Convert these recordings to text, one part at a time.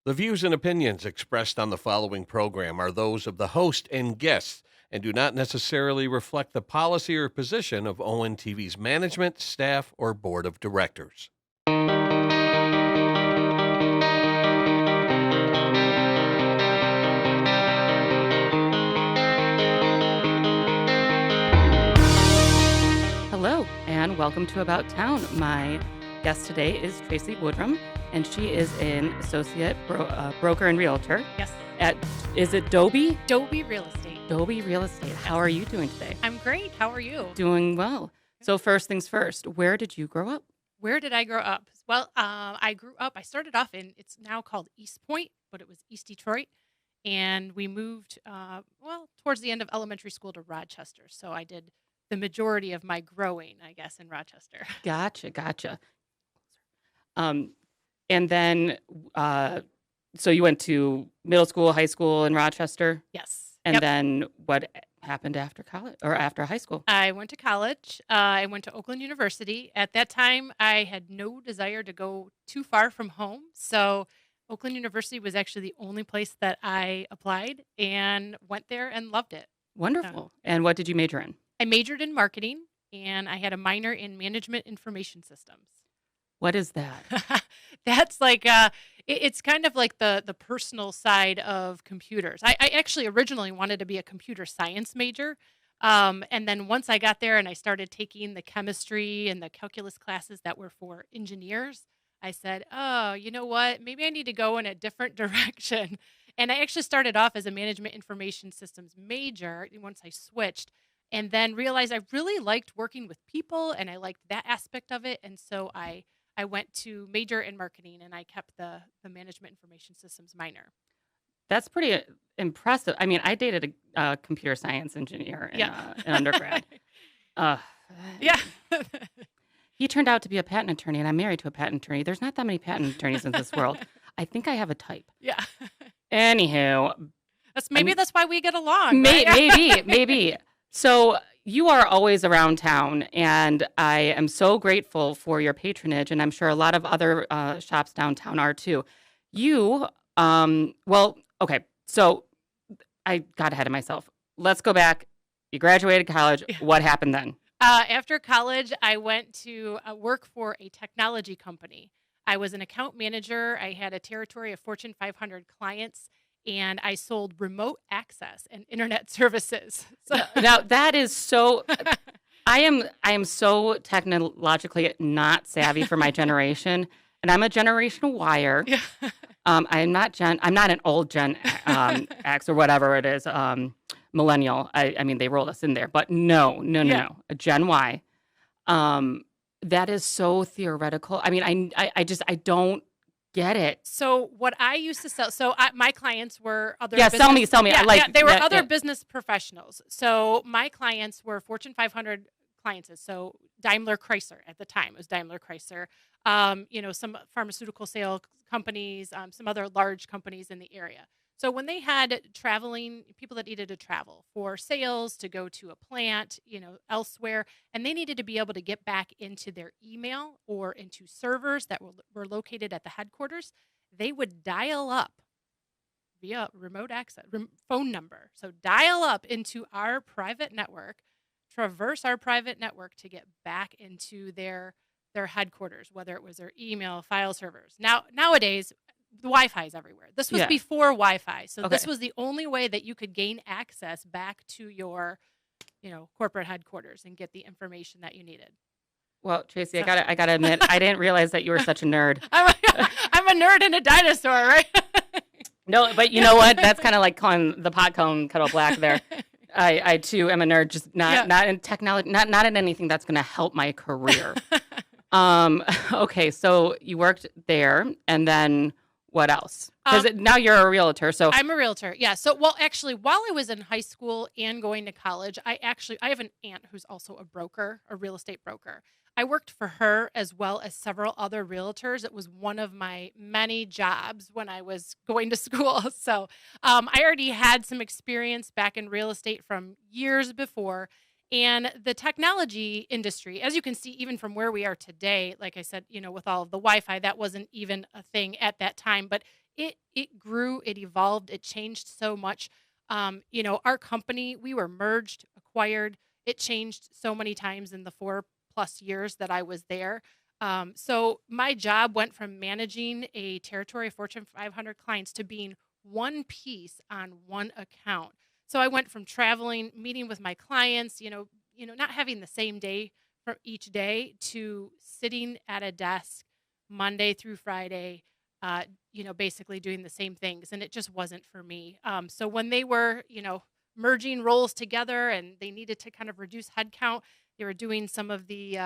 The views and opinions expressed on the following program are those of the host and guests and do not necessarily reflect the policy or position of ONTV's management, staff, or board of directors. Hello, and welcome to About Town. My guest today is Tracy Woodrum, and she is an associate broker and realtor. Yes. Is it DOBI? DOBI Real Estate. DOBI Real Estate. How are you doing today? I'm great. How are you? Doing well. So first things first, where did you grow up? Where did I grow up? Well, I started off it's now called East Point, but it was East Detroit. And we moved, towards the end of elementary school to Rochester. So I did the majority of my growing, I guess, in Rochester. Gotcha. And then, so you went to middle school, high school in Rochester? Yes. And Yep. then what happened after college or after high school? I went to college. I went to Oakland University. At that time, I had no desire to go too far from home. So Oakland University was actually the only place that I applied and went there and loved it. Wonderful. And what did you major in? I majored in marketing and I had a minor in management information systems. What is that? That's like it's kind of like the personal side of computers. I actually originally wanted to be a computer science major. And then once I got there and I started taking the chemistry and the calculus classes that were for engineers, I said, oh, you know what? Maybe I need to go in a different direction. And I actually started off as a management information systems major once I switched, and then realized I really liked working with people and I liked that aspect of it. And so I went to major in marketing and I kept the management information systems minor. That's pretty impressive. I mean, I dated a computer science engineer in undergrad. Yeah. He turned out to be a patent attorney, and I'm married to a patent attorney. There's not that many patent attorneys in this world. I think I have a type. Yeah. Anywho. That's why we get along. Right? Maybe. So you are always around town, and I am so grateful for your patronage, and I'm sure a lot of other shops downtown are too. Okay, so I got ahead of myself. Let's go back. You graduated college. Yeah. What happened then? After college, I went to work for a technology company. I was an account manager. I had a territory of Fortune 500 clients, and I sold remote access and internet services. So Now that is so. I am so technologically not savvy for my generation, and I'm a generational wire. yeah. I'm not an old Gen X or whatever it is. Millennial. I mean, they rolled us in there, but no. A Gen Y. That is so theoretical. I mean, I don't get it. So what I used to sell, my clients were other Yeah, sell me. they were other business professionals. So my clients were Fortune 500 clients. So Daimler Chrysler at the time, it was Daimler Chrysler. Some pharmaceutical sale companies, some other large companies in the area. So when they had people that needed to travel for sales, to go to a plant, elsewhere, and they needed to be able to get back into their email or into servers that were located at the headquarters, they would dial up via remote access phone number. So dial up into our private network, traverse our private network to get back into their headquarters, whether it was their email, file servers. Nowadays, the Wi-Fi is everywhere. This was before Wi-Fi. So Okay. This was the only way that you could gain access back to your, corporate headquarters and get the information that you needed. Well, Tracy, I gotta admit, I didn't realize that you were such a nerd. I'm a nerd and a dinosaur, right? No, but you know what? That's kind of like calling the pot cone kettle black there. I too am a nerd, just not in technology, not in anything that's going to help my career. Okay, so you worked there, and then what else? Because now you're a realtor, so I'm a realtor. Yeah. So, actually, while I was in high school and going to college, I have an aunt who's also a broker, a real estate broker. I worked for her as well as several other realtors. It was one of my many jobs when I was going to school. So I already had some experience back in real estate from years before. And the technology industry, as you can see, even from where we are today, like I said, with all of the Wi-Fi, that wasn't even a thing at that time. But it grew, it evolved, it changed so much. Our company, we were merged, acquired. It changed so many times in the 4+ years that I was there. So my job went from managing a territory of Fortune 500 clients to being one piece on one account. So I went from traveling, meeting with my clients, not having the same day for each day, to sitting at a desk Monday through Friday, basically doing the same things. And it just wasn't for me. So when they were, merging roles together and they needed to kind of reduce headcount, they were doing some of the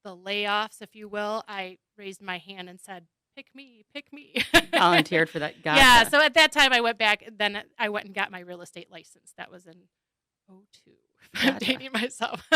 layoffs, if you will. I raised my hand and said, pick me. Volunteered for that. Gotcha. Yeah. So at that time I went back, then I went and got my real estate license. That was in '02. I'm Gotcha. dating myself.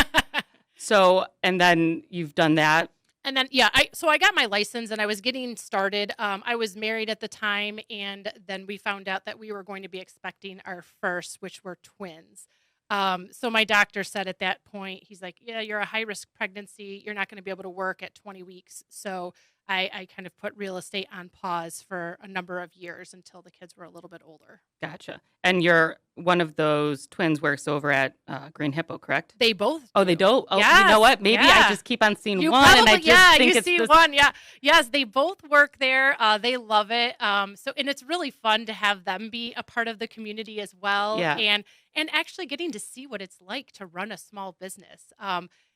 So, and then you've done that. And then, I got my license and I was getting started. I was married at the time, and then we found out that we were going to be expecting our first, which were twins. So my doctor said at that point, he's like, yeah, you're a high-risk pregnancy. You're not going to be able to work at 20 weeks. So I kind of put real estate on pause for a number of years until the kids were a little bit older. Gotcha. And you're one of those twins works over at Green Hippo, correct? They both Oh, they don't? Oh, yes. You know what? Maybe Yeah. I just keep on seeing You one, probably, and I just think you it's see this. one. Yeah. Yes, they both work there. They love it. And it's really fun to have them be a part of the community as well. Yeah. And actually getting to see what it's like to run a small business.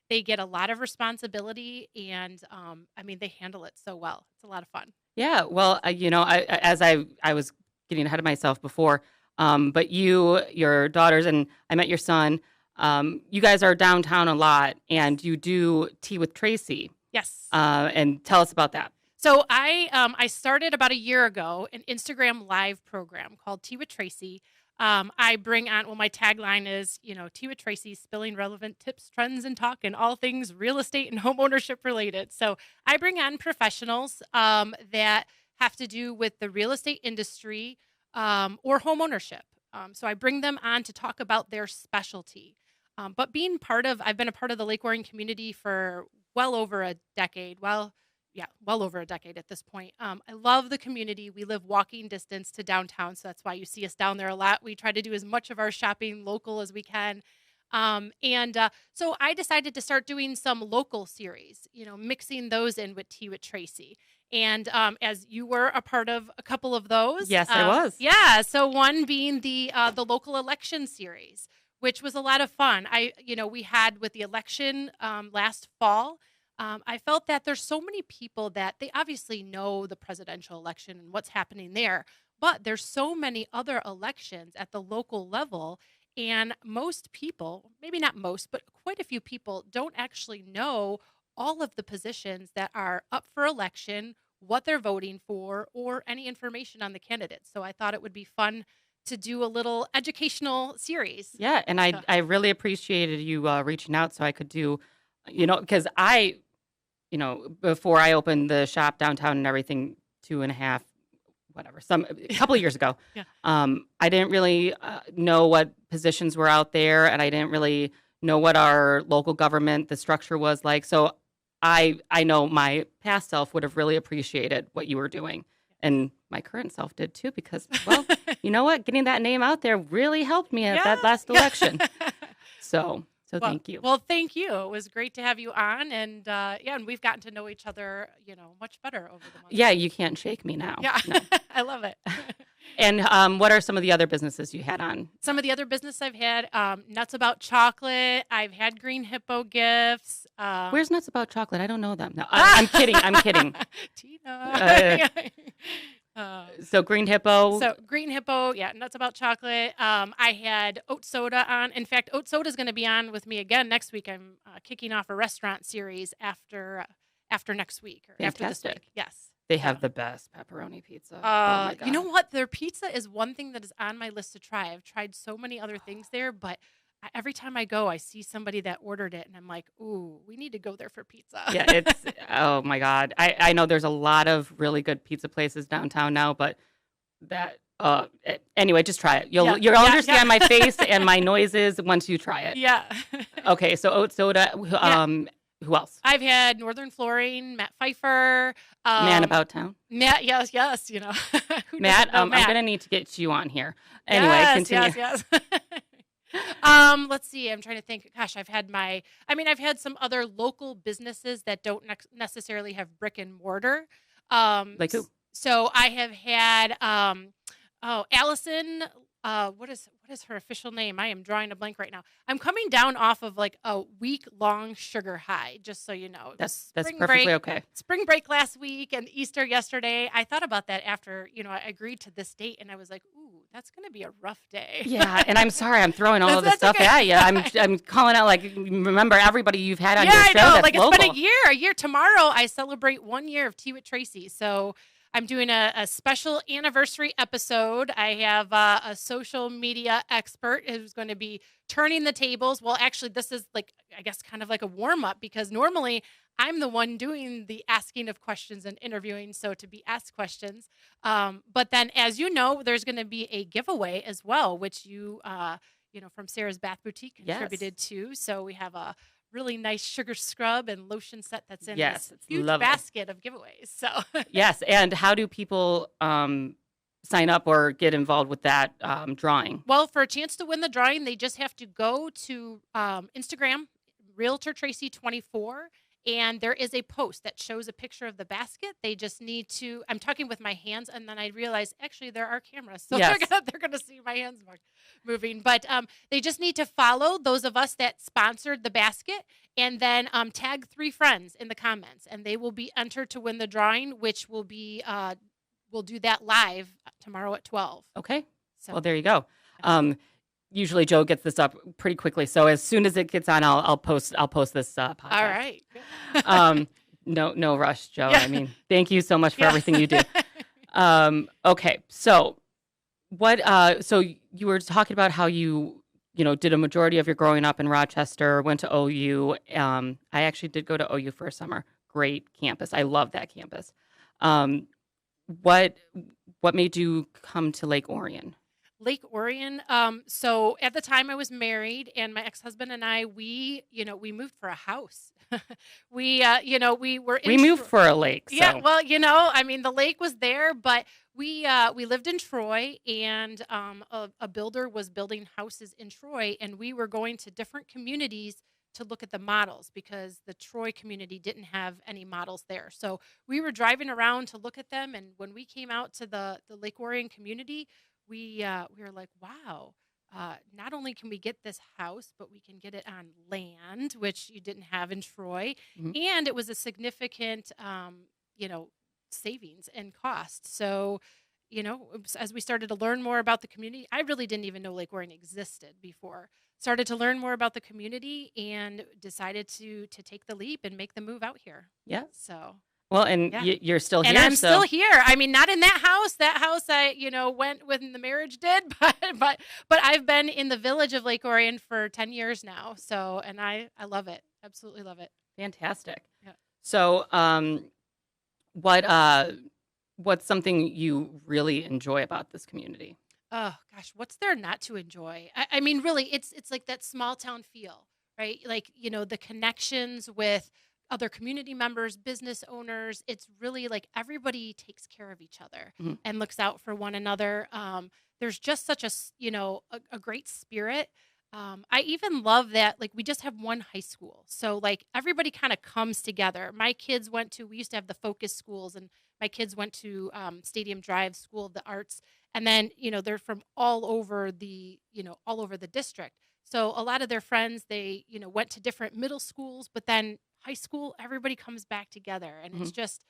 They get a lot of responsibility, and they handle it so well. It's a lot of fun. Yeah. Well, I was getting ahead of myself before, but your daughters, and I met your son. You guys are downtown a lot, and you do Tea with Tracy. Yes. And tell us about that. So I started about a year ago an Instagram live program called Tea with Tracy. I bring on, my tagline is, Tea with Tracy, spilling relevant tips, trends, and talk, and all things real estate and home ownership related. So I bring on professionals that have to do with the real estate industry or home ownership. So I bring them on to talk about their specialty. But I've been a part of the Lake Orion community for well over a decade. Well over a decade at this point. I love the community. We live walking distance to downtown, so that's why you see us down there a lot. We try to do as much of our shopping local as we can. So I decided to start doing some local series, mixing those in with Tea with Tracy. And as you were a part of a couple of those. Yes, I was. Yeah, so one being the local election series, which was a lot of fun. We had with the election last fall. I felt that there's so many people that they obviously know the presidential election and what's happening there, but there's so many other elections at the local level, and most people, maybe not most, but quite a few people don't actually know all of the positions that are up for election, what they're voting for, or any information on the candidates. So I thought it would be fun to do a little educational series. Yeah, and I really appreciated you reaching out so I could do, because before I opened the shop downtown and everything, 2.5, a couple of years ago, Yeah. I didn't really know what positions were out there, and I didn't really know what our local government, the structure was like. So I know my past self would have really appreciated what you were doing. And my current self did too, because, well, you know what? Getting that name out there really helped me at that last election. So thank you. Well, thank you. It was great to have you on, and and we've gotten to know each other, much better over the months. Yeah, you can't shake me now. Yeah, No. I love it. And what are some of the other businesses you had on? Some of the other business I've had, Nuts About Chocolate. I've had Green Hippo Gifts. Where's Nuts About Chocolate? I don't know them. No, I'm kidding. I'm kidding. Tina. So Green Hippo. So Green Hippo, Nuts About Chocolate. I had Oat Soda on. In fact, Oat Soda is going to be on with me again next week. I'm kicking off a restaurant series after next week or after this Fantastic. week. Yes. They have the best pepperoni pizza. Oh my God. You know what? Their pizza is one thing that is on my list to try. I've tried so many other things there, but every time I go, I see somebody that ordered it, and I'm like, ooh, we need to go there for pizza. Yeah, it's, oh my God. I know there's a lot of really good pizza places downtown now, but that, anyway, just try it. You'll understand my face and my noises once you try it. Yeah. Okay, so Oat Soda, Who else? I've had Northern Flooring, Matt Pfeiffer. Man About Town. Matt, yes. Who Matt, doesn't know Matt? I'm going to need to get you on here. Anyway, Yes, continue. yes. Let's see. I'm trying to think. Gosh, I've had some other local businesses that don't necessarily have brick and mortar. Like who? So I have had, Allison. What is her official name? I am drawing a blank right now. I'm coming down off of like a week-long sugar high, just so you know. That's Spring perfectly break, okay. Spring break last week and Easter yesterday. I thought about that after, I agreed to this date, and I was like, ooh, that's going to be a rough day. Yeah, and I'm sorry, I'm throwing all of this That's stuff okay. at you. I'm calling out, like, remember everybody you've had on Yeah, your I show know. that's Like, local. it's been a year. Tomorrow, I celebrate 1 year of Tea with Tracy. So I'm doing a special anniversary episode. I have a social media expert who's going to be turning the tables. Well, actually, this is like, I guess, kind of like a warm up, because normally I'm the one doing the asking of questions and interviewing. So to be asked questions. But then, as you know, there's going to be a giveaway as well, which you from Sarah's Bath Boutique contributed to. So we have a really nice sugar scrub and lotion set that's in Yes, this it's huge lovely. basket of giveaways. So Yes, and how do people sign up or get involved with that drawing? Well, for a chance to win the drawing, they just have to go to Instagram, Realtor Tracy 24, and there is a post that shows a picture of the basket. They just need to. I'm talking with my hands, and then I realize actually there are cameras, so Yes. they're gonna see my hands moving. But they just need to follow those of us that sponsored the basket, and then tag 3 friends in the comments, and they will be entered to win the drawing, which will be we'll do that live tomorrow at 12. Okay. So Well, there you go. Usually Joe gets this up pretty quickly, so as soon as it gets on, I'll post this podcast. all right. Good. No rush, Joe. Yeah. I mean, thank you so much for Yeah. everything you do. Okay, so what? So you were talking about how you did a majority of your growing up in Rochester, went to OU. I actually did go to OU for a summer. Great campus. I love that campus. What made you come to Lake Orion? Lake Orion. So at the time I was married, and my ex-husband and I, we moved for a house. we were in We moved for a lake. So. Yeah, well, I mean, the lake was there, but we lived in Troy, and a builder was building houses in Troy, and we were going to different communities to look at the models, because the Troy community didn't have any models there. So we were driving around to look at them, and when we came out to the Lake Orion community, we were like, wow, not only can we get this house, but we can get it on land, which you didn't have in Troy. Mhm. And it was a significant, savings and cost. So, as we started to learn more about the community, I really didn't even know Lake Orion existed before. Started to learn more about the community and decided to take the leap and make the move out here. Yeah. So. Well, and Yeah. you're still here. And I'm so. still here. I mean, not in that house. That house I, went when the marriage did, but I've been in the village of Lake Orion for 10 years now. So, and I love it. Absolutely love it. Fantastic. Yeah. So, what's something you really enjoy about this community? Oh gosh, what's there not to enjoy? I mean, really, it's like that small town feel, right? Like, the connections with other community members, business owners. It's really like everybody takes care of each other Mhm. and looks out for one another. There's just such a great spirit. I even love that, like, we just have one high school. So, like, everybody kind of comes together. My kids we used to have the focus schools, and my kids went to Stadium Drive School of the Arts. And then, they're from all over the district. So a lot of their friends, they, went to different middle schools, but then high school, everybody comes back together. And it's just,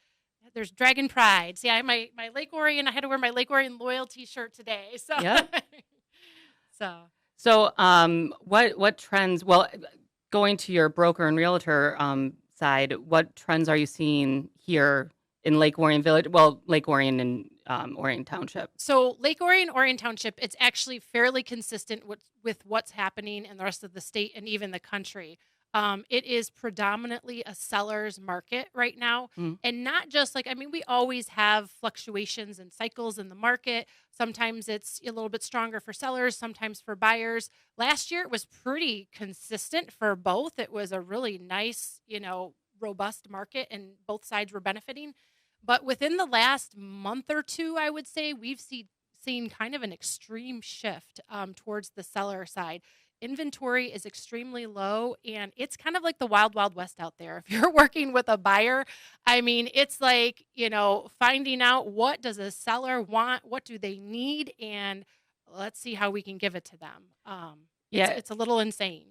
there's Dragon Pride. See, I have my Lake Orion, I had to wear my Lake Orion loyalty shirt today. So, Yep. so. What trends, well, going to your broker and realtor side, what trends are you seeing here in Lake Orion Village? Well, Lake Orion and Orion Township. So Lake Orion, Orion Township, it's actually fairly consistent with what's happening in the rest of the state and even the country. It is predominantly a seller's market right now. Mm. And not just like, I mean, we always have fluctuations and cycles in the market. Sometimes it's a little bit stronger for sellers, sometimes for buyers. Last year, it was pretty consistent for both. It was a really nice, robust market, and both sides were benefiting. But within the last month or two, I would say we've seen kind of an extreme shift towards the seller side. Inventory is extremely low, and it's kind of like the wild, wild west out there. If you're working with a buyer, I mean, it's like, finding out what does a seller want, what do they need, and let's see how we can give it to them. Yeah. It's a little insane.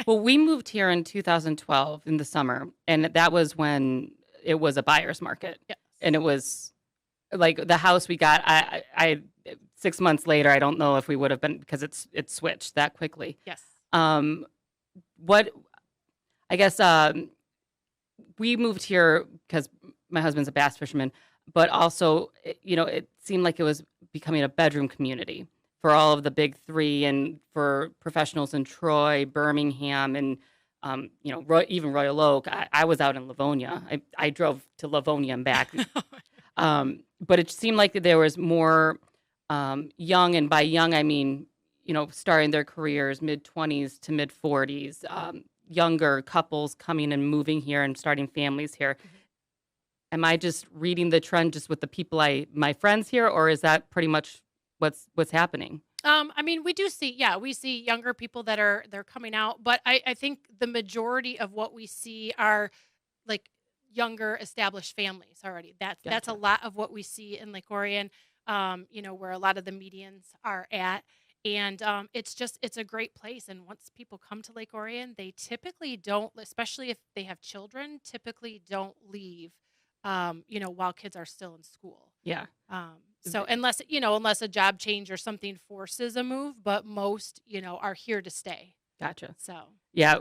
Well, we moved here in 2012 in the summer, and that was when it was a buyer's market. Yes. And it was like the house we got, I 6 months later, I don't know if we would have been, because it's switched that quickly. Yes. What I guess we moved here because my husband's a bass fisherman, but also it seemed like it was becoming a bedroom community for all of the big three and for professionals in Troy, Birmingham, and even Royal Oak. I was out in Livonia. I drove to Livonia and back. But it seemed like there was more young, and by young I mean starting their careers mid-20s to mid-40s, younger couples coming and moving here and starting families here. Mm-hmm. Am I just reading the trend just with the people my friends here, or is that pretty much what's happening? I mean, we see younger people they're coming out, but I think the majority of what we see are like younger established families already. That's a lot of what we see in Lake Orion, where a lot of the medians are at. And it's a great place. And once people come to Lake Orion, they typically don't, especially if they have children, typically don't leave, while kids are still in school. Yeah. So unless a job change or something forces a move, but most, are here to stay. Gotcha. So yeah,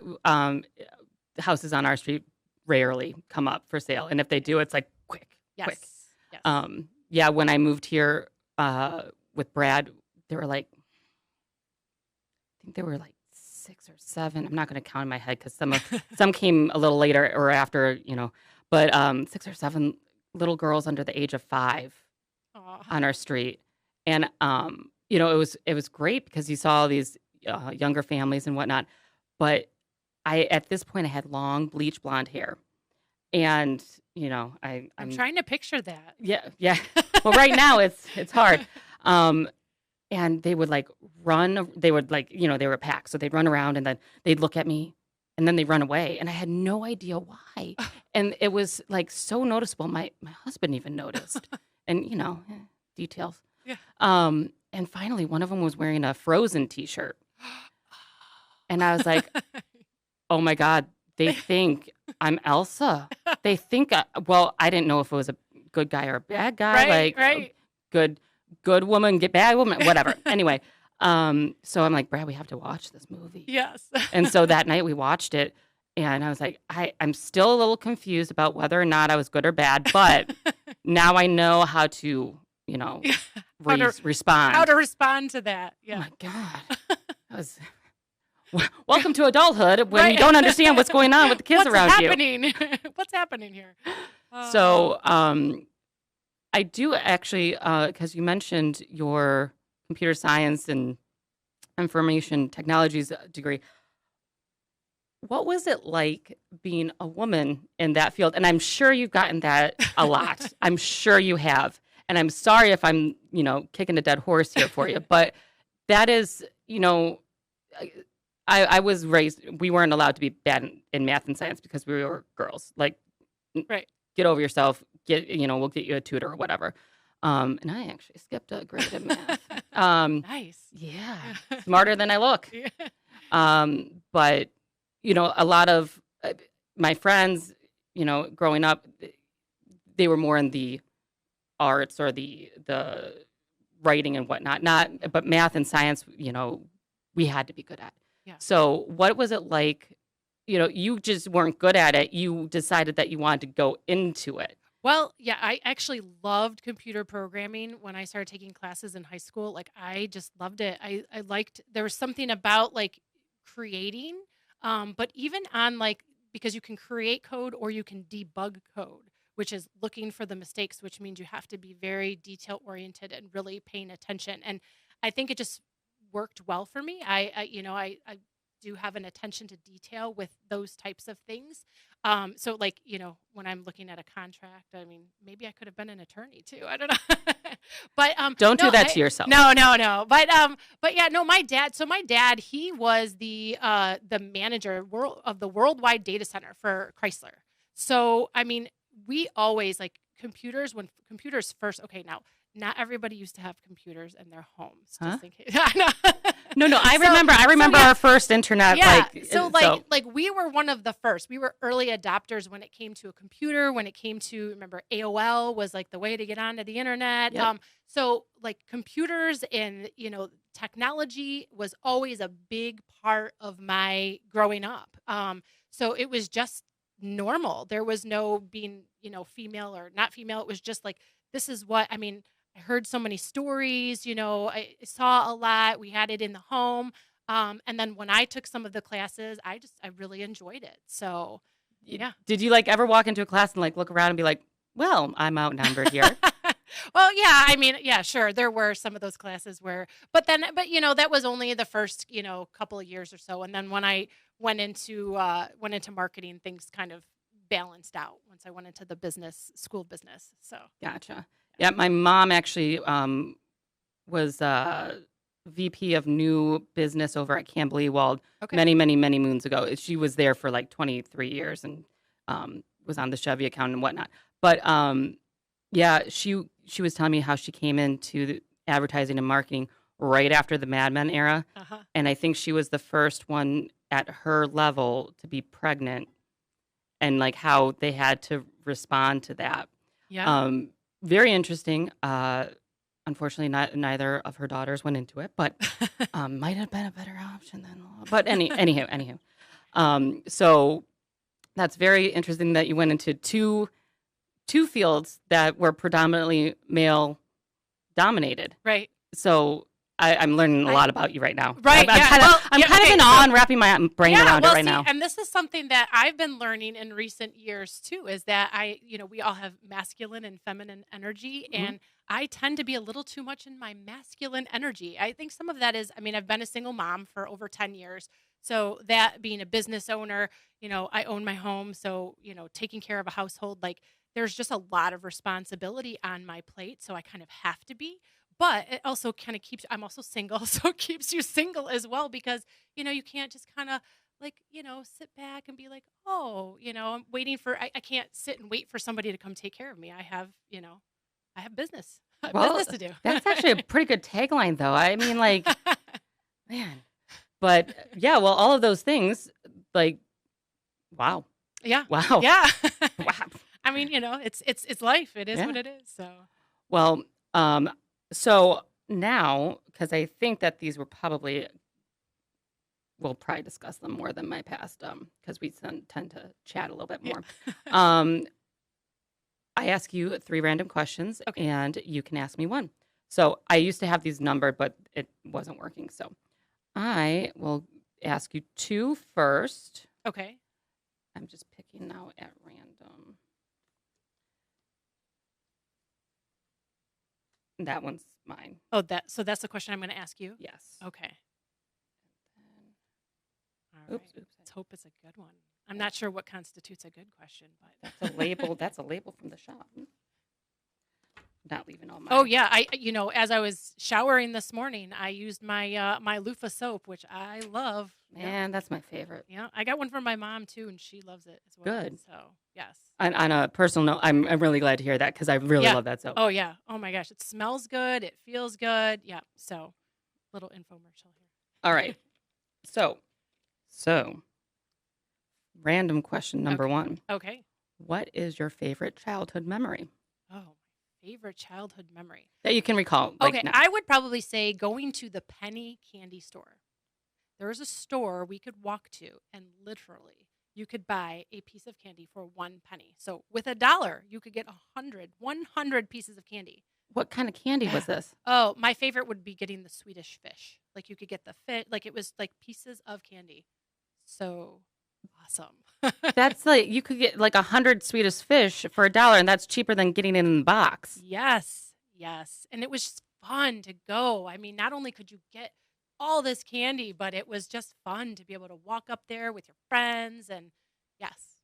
houses on our street rarely come up for sale, and if they do, it's like quick. Yes. Yeah, when I moved here with Brad, they were like, I think they were like 6 or 7. I'm not going to count in my head because some came a little later or after, but 6 or 7 little girls under the age of 5 on our street, and it was great because you saw these younger families and whatnot. But at this point I had long bleach blonde hair, and I'm trying to picture that. Yeah. Well, right now it's hard. And they would like run. They would like they were a pack, so they'd run around and then they'd look at me, and then they'd run away, and I had no idea why. And it was like so noticeable. My husband even noticed, and details. Yeah. And finally, one of them was wearing a Frozen T-shirt, and I was like, "Oh my God, they think I'm Elsa. They think." Well, I didn't know if it was a good guy or a bad guy. Right. Good woman, get bad woman, whatever. Anyway, so I'm like, Brad, we have to watch this movie. Yes. And so that night we watched it, and I was like, I'm still a little confused about whether or not I was good or bad, but now I know how to, respond. How to respond to that. Yeah. Oh my God. That was welcome to adulthood when you don't understand what's going on with the kids around you. What's happening here? So, I do actually, because you mentioned your computer science and information technologies degree. What was it like being a woman in that field? And I'm sure you've gotten that a lot. I'm sure you have. And I'm sorry if I'm, kicking a dead horse here for you. But that is, I was raised, we weren't allowed to be bad in math and science because we were girls. Like, right. Get over yourself. We'll get you a tutor or whatever. And I actually skipped a grade in math. Nice. Yeah. Smarter than I look. Yeah. But, a lot of my friends, growing up, they were more in the arts or the writing and whatnot. But math and science, we had to be good at. Yeah. So what was it like? You just weren't good at it. You decided that you wanted to go into it. Well, yeah, I actually loved computer programming when I started taking classes in high school. Like, I just loved it. I liked, there was something about like creating But even on like, because you can create code or you can debug code, which is looking for the mistakes, which means you have to be very detail oriented and really paying attention. And I think it just worked well for me. I do have an attention to detail with those types of things. So like, when I'm looking at a contract, I mean, maybe I could have been an attorney too. I don't know. But Don't no, do that to yourself. No. But yeah, no, my dad, he was the manager of the worldwide data center for Chrysler. So, I mean, we always like computers when computers first, okay, now not everybody used to have computers in their homes. Just in case. No. I remember our first internet. Yeah. Like we were one of the first. We were early adopters when it came to a computer. When it came to, remember, AOL was like the way to get onto the internet. Yep. So like computers and technology was always a big part of my growing up. So it was just normal. There was no being female or not female. It was just like, this is what I mean. I heard so many stories, I saw a lot. We had it in the home. And then when I took some of the classes, I really enjoyed it. So, yeah. Did you like ever walk into a class and like look around and be like, well, I'm outnumbered here? Well, yeah, I mean, yeah, sure. There were some of those classes where, but that was only the first, couple of years or so. And then when I went into marketing, things kind of balanced out once I went into the school business. So. Gotcha. Yeah, my mom actually was VP of new business over at Campbell Ewald many moons ago. She was there for like 23 years and was on the Chevy account and whatnot. But yeah, she was telling me how she came into the advertising and marketing right after the Mad Men era. Uh-huh. And I think she was the first one at her level to be pregnant and like how they had to respond to that. Yeah. Very interesting. Unfortunately, neither of her daughters went into it, but might have been a better option than. But anywho. So that's very interesting that you went into two fields that were predominantly male dominated. Right. So I'm learning a lot about you right now. Right. I'm kind of in awe and wrapping my brain around it right now. And this is something that I've been learning in recent years too, is that we all have masculine and feminine energy. Mm-hmm. And I tend to be a little too much in my masculine energy. I think some of that is, I've been a single mom for over 10 years. So that being a business owner, I own my home. So, taking care of a household, like there's just a lot of responsibility on my plate. So I kind of have to be. But it also kind of I'm also single, so it keeps you single as well because, you can't just kind of like, sit back and be like, oh, I'm waiting I can't sit and wait for somebody to come take care of me. I have business. Business to do. That's actually a pretty good tagline, though. I mean, like, man. But yeah, well, all of those things, like, wow. Yeah. Wow. Yeah. Wow. I mean, it's life. It is what it is. So. Well, so now, because I think that these were we'll probably discuss them more than my past, because we tend to chat a little bit more. Yeah. I ask you 3 random questions, and you can ask me 1. So I used to have these numbered, but it wasn't working. So I will ask you 2 first. Okay. I'm just picking now at random. That one's mine. Oh, so that's the question I'm going to ask you? Yes. Okay. All right. Oops. Let's hope it's a good one. I'm not sure what constitutes a good question, but that's a label. That's a label from the shop. Not leaving all mine. Oh yeah, as I was showering this morning, I used my my loofah soap, which I love. Man, that's my favorite. Yeah, I got one from my mom too, and she loves it as well. Good. So yes. On a personal note, I'm really glad to hear that because I really love that soap. Oh yeah. Oh my gosh, it smells good. It feels good. Yeah. So, little infomercial here. All right. So, random question number 1. Okay. What is your favorite childhood memory? Oh, favorite childhood memory that you can recall? Okay, I would probably say going to the penny candy store. There was a store we could walk to, and literally you could buy a piece of candy for 1 penny. So with $1, you could get 100 pieces of candy. What kind of candy was this? Oh, my favorite would be getting the Swedish fish. Like you could get the fish, like it was like pieces of candy. so awesome. That's like, you could get like 100 Swedish fish for $1, and that's cheaper than getting it in the box. Yes, yes. And it was just fun to go. I mean, not only could you get all this candy, but it was just fun to be able to walk up there with your friends. And yes.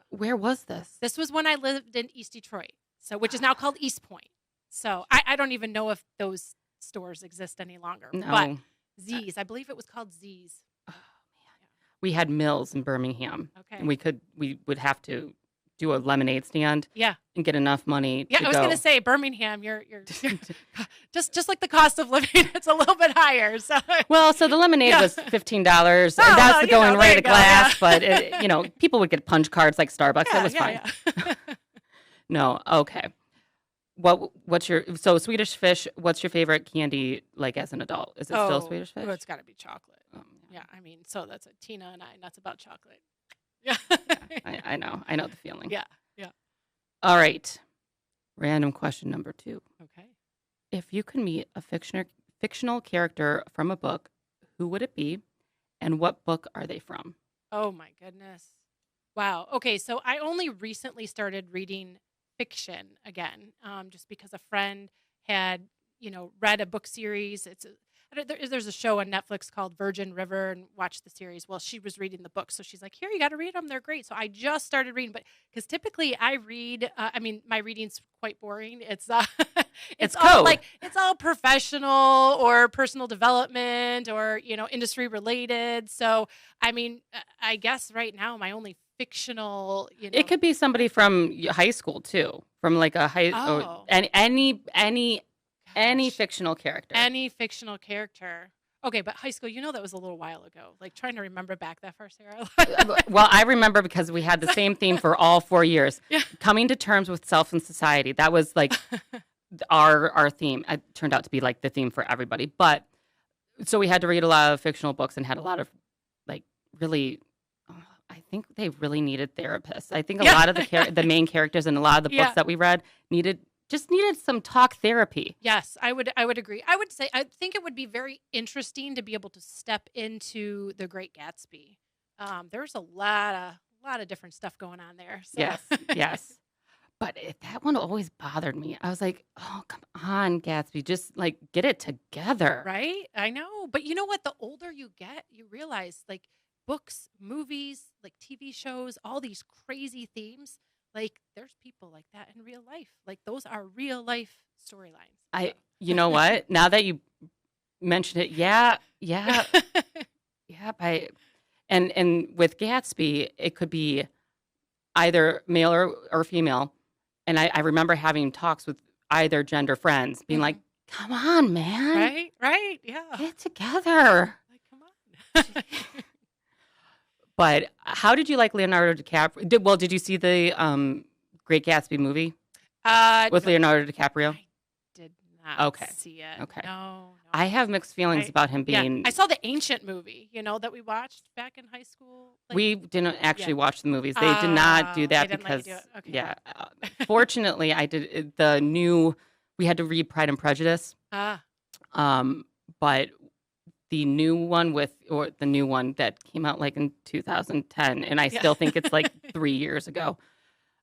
Where was this? This was when I lived in East Detroit, so which is now called East Point. So I don't even know if those stores exist any longer. No. But Z's, I believe it was called Z's. Oh, man. We had Mills in Birmingham. Okay. And we would have to do a lemonade stand. Yeah. And get enough money to I was go. going to say Birmingham, you're just like the cost of living, it's a little bit higher. So Well, so the lemonade was $15, and that's the you know, going there rate you of go, glass. yeah. But people would get punch cards like Starbucks. It was fine. Yeah. No, okay. What's your Swedish fish? What's your favorite candy like as an adult? Is it still Swedish fish? Oh, it's got to be chocolate. Yeah, I mean, so that's a Tina and I nuts about chocolate. Yeah, I know the feeling. Yeah. All right. Random question number 2. Okay. If you could meet a fictional character from a book, who would it be, and what book are they from? Oh my goodness. Wow. Okay, so I only recently started reading fiction again, just because a friend had, read a book series. There's a show on Netflix called Virgin River, and watched the series. Well, she was reading the book, so she's like, "Here, you got to read them. They're great." So I just started reading, but because typically I read, my reading's quite boring. It's It's all code. it's all professional or personal development or industry related. So I guess right now my only fictional, It could be somebody from high school too, from like a high Oh. any Gosh. fictional character. Any fictional character. Okay, but high school, that was a little while ago. Like trying to remember back that far, Sarah. Well, I remember because we had the same theme for all 4 years. Yeah. Coming to terms with self and society. That was like our theme. It turned out to be like the theme for everybody. But so we had to read a lot of fictional books and had a lot of like really. I think they really needed therapists. I think a lot of the main characters in a lot of the books that we read needed some talk therapy. Yes, I would agree. I would say I think it would be very interesting to be able to step into The Great Gatsby. There's a lot of different stuff going on there. So. Yes. But that one always bothered me. I was like, oh, come on, Gatsby. Just like get it together. Right? I know. But you know what? The older you get, you realize like books, movies, like TV shows, all these crazy themes, like there's people like that in real life. Like those are real life storylines. You know what? Now that you mentioned it, yeah. And with Gatsby, it could be either male or female. And I remember having talks with either gender friends, being like, "Come on, man, Right, yeah. get it together." Like, come on. But how did you like Leonardo DiCaprio? Did you see the Great Gatsby movie with No, Leonardo DiCaprio? I did not Okay. see it. Okay. No. I have mixed feelings about him being. I saw the Ancient movie, that we watched back in high school. Like, We didn't actually watch the movies. They did not do they that didn't let you because, do it. Okay. fortunately, I did we had to read Pride and Prejudice. But the new one that came out like in 2010, and I still think it's like 3 years ago.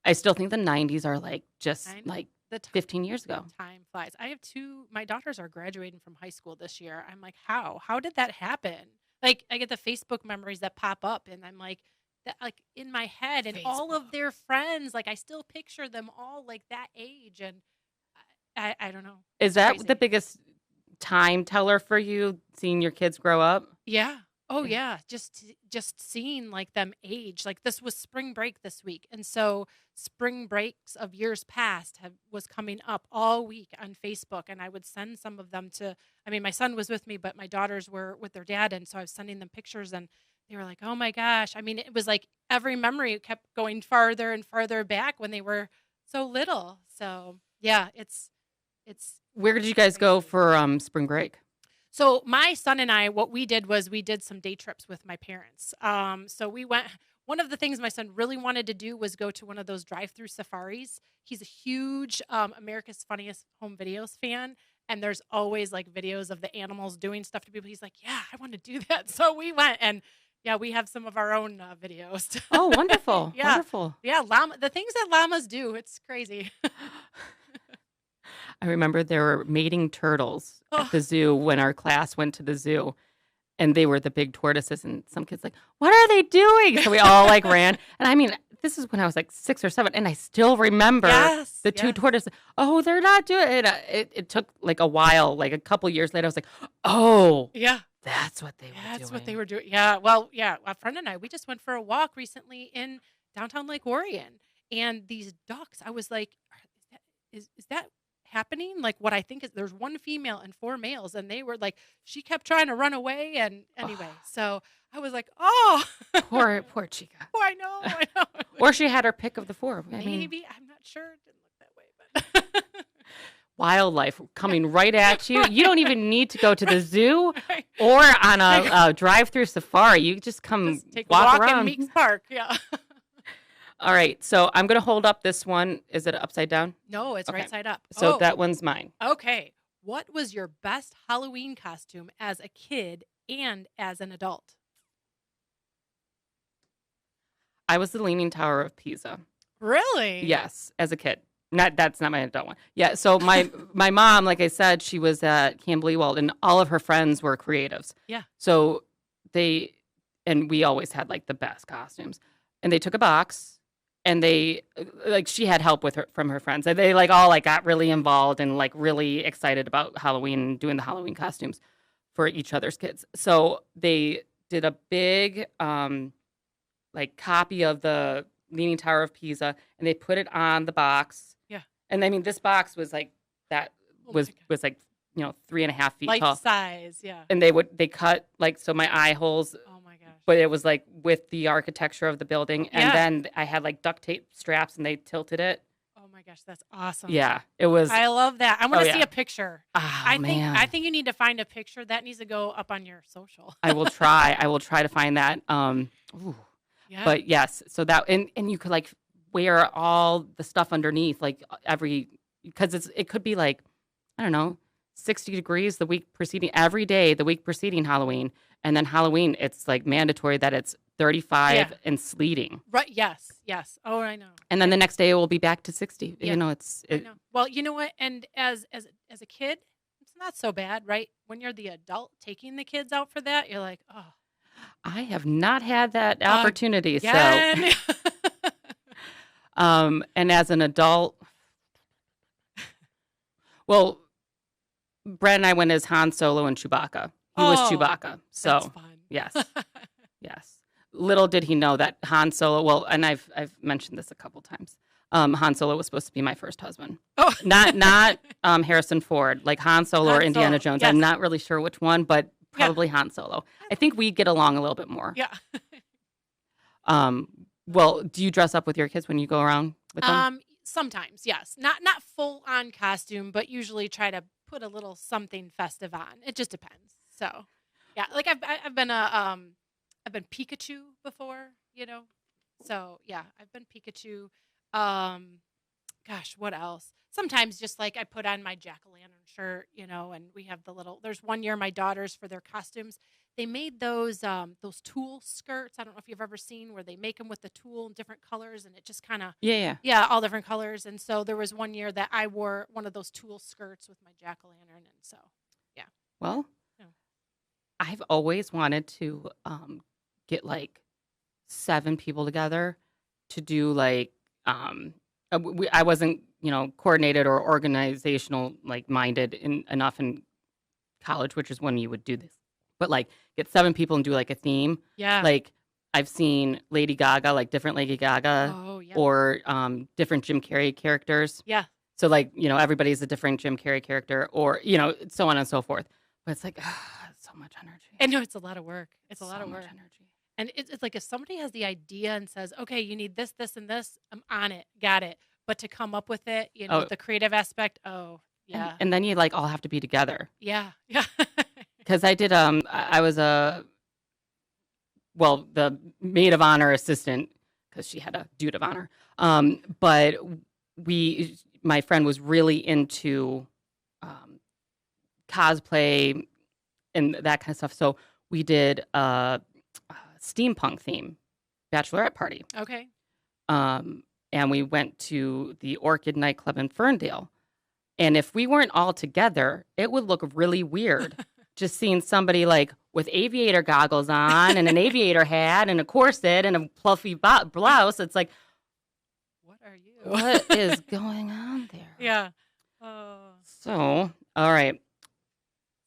I still think the 90s are like just like the 15 years ago. time flies. I have my daughters are graduating from high school this year. I'm like, how did that happen? Like I get the Facebook memories that pop up, and I'm like, that like in my head, and all of their friends, like I still picture them all like that age, and I don't know. Is that crazy. the biggest time teller for you, seeing your kids grow up? Yeah. Oh yeah. Just seeing like them age. Like this was spring break this week. And so spring breaks of years past was coming up all week on Facebook. And I would send some of them my son was with me, but my daughters were with their dad. And so I was sending them pictures, and they were like, oh my gosh. It was like every memory kept going farther and farther back when they were so little. So yeah, it's Where did you guys go for spring break? So my son and I, what we did was we did some day trips with my parents. So we went. One of the things my son really wanted to do was go to one of those drive-through safaris. He's a huge America's Funniest Home Videos fan, and there's always like videos of the animals doing stuff to people. He's like, "Yeah, I want to do that." So we went, and Yeah, we have some of our own videos. Oh, wonderful. Yeah. Wonderful. Yeah, the things that llamas do, it's crazy. I remember there were mating turtles Oh, at the zoo when our class went to the zoo, and they were the big tortoises, and some kids like, what are they doing? So we all like ran. And I mean, this is when I was like 6 or 7, and I still remember yes. the two yes. tortoises. Oh, they're not doing it. It took like a while, like a couple years later, I was like, oh, Yeah. that's what they were doing. That's what they were doing. Yeah. Well, yeah. A friend and I, we just went for a walk recently in downtown Lake Orion, and these ducks. I was like, is that happening? Like what I think is there's one female and 4 males, and they were like, she kept trying to run away, and anyway, so I was like, oh, Poor Chica. oh, I know. Or she had her pick of the 4. I mean, Maybe I'm not sure. It didn't look that way, but wildlife coming right at you. You don't even need to go to the zoo Right. or on a drive-through safari. You just come Just take a walk walk in around. Meeks Park. Yeah. All right, so I'm going to hold up this one. Is it upside down? No, it's Okay. right side up. So Oh, that one's mine. okay. What was your best Halloween costume as a kid and as an adult? I was the Leaning Tower of Pisa. Really? Yes, as a kid. That's not my adult one. Yeah, so my mom, like I said, she was at Campbell Ewald, and all of her friends were creatives. Yeah. So we always had like the best costumes. And they took a box, and they like she had help with her from her friends. And they like all like got really involved and like really excited about Halloween and doing the Halloween costumes for each other's kids. So they did a big like copy of the Leaning Tower of Pisa, and they put it on the box. Yeah. And I mean, this box was like that Oh was my God. was like 3.5 feet Life tall. size. Yeah. And they cut like so my eye holes, Oh my gosh. but it was like with the architecture of the building. And Yeah. then I had like duct tape straps, and they tilted it. Oh my gosh, that's awesome. Yeah, it was. I love that. I want to see yeah. a picture. Oh, I man. think you need to find a picture that needs to go up on your social. I will try. I will try to find that. Ooh. Yeah. But yes, so that and you could like wear all the stuff underneath, like because it could be like, I don't know, 60 degrees the week preceding every day, the week preceding Halloween. And then Halloween, it's like mandatory that it's 35 Yeah. and sleeting. Right. Yes. Yes. Oh, I know. And then the next day it will be back to 60. Yeah. You know, I know. Well, you know what? And as a kid, it's not so bad, right? When you're the adult taking the kids out for that, you're like, oh, I have not had that opportunity. again. So, and as an adult, well, Brad and I went as Han Solo and Chewbacca. He was Oh, Chewbacca. That's So, fun. yes. Yes. Little did he know that Han Solo, well, and I've mentioned this a couple times. Han Solo was supposed to be my first husband. Oh, Not Harrison Ford, like Han Solo or Han Indiana Solo, Jones. yes. I'm not really sure which one, but probably Han Solo. I think we get along a little bit more. yeah. Well, do you dress up with your kids when you go around with them? Sometimes, yes. Not full on costume, but usually try to put a little something festive on. It just depends. So, yeah, like I've been I've been Pikachu before, So yeah, I've been Pikachu. Gosh, what else? Sometimes just like I put on my jack-o'-lantern shirt, and we have there's one year my daughters for their costumes, they made those tulle skirts. I don't know if you've ever seen where they make them with the tulle in different colors, and it just kind of, Yeah. all different colors. And so there was one year that I wore one of those tulle skirts with my jack-o'-lantern. And so, Well, Yeah. I've always wanted to get like 7 people together to do like I wasn't coordinated or organizational like minded enough in college, which is when you would do this. But like get 7 people and do like a theme. yeah. Like I've seen Lady Gaga, like different Lady Gaga, Oh, yeah. or different Jim Carrey characters. Yeah. So like everybody's a different Jim Carrey character, or so on and so forth. But it's like it's so much energy. I know it's a lot of work. It's a lot So of much work. energy. And it's like if somebody has the idea and says, okay, you need this, this, and this, I'm on it. Got it. But to come up with it, Oh. the creative aspect, oh, And- yeah. And then you like all have to be together. Yeah. Yeah. Because I did, I was the maid of honor assistant, because she had a dude of honor. But my friend was really into cosplay and that kind of stuff. So we did steampunk theme bachelorette party. Okay. And we went to the Orchid nightclub in Ferndale. And if we weren't all together, it would look really weird. Just seeing somebody like with aviator goggles on and an aviator hat and a corset and a fluffy blouse. It's like, What are you? what is going on there? Yeah. So, all right.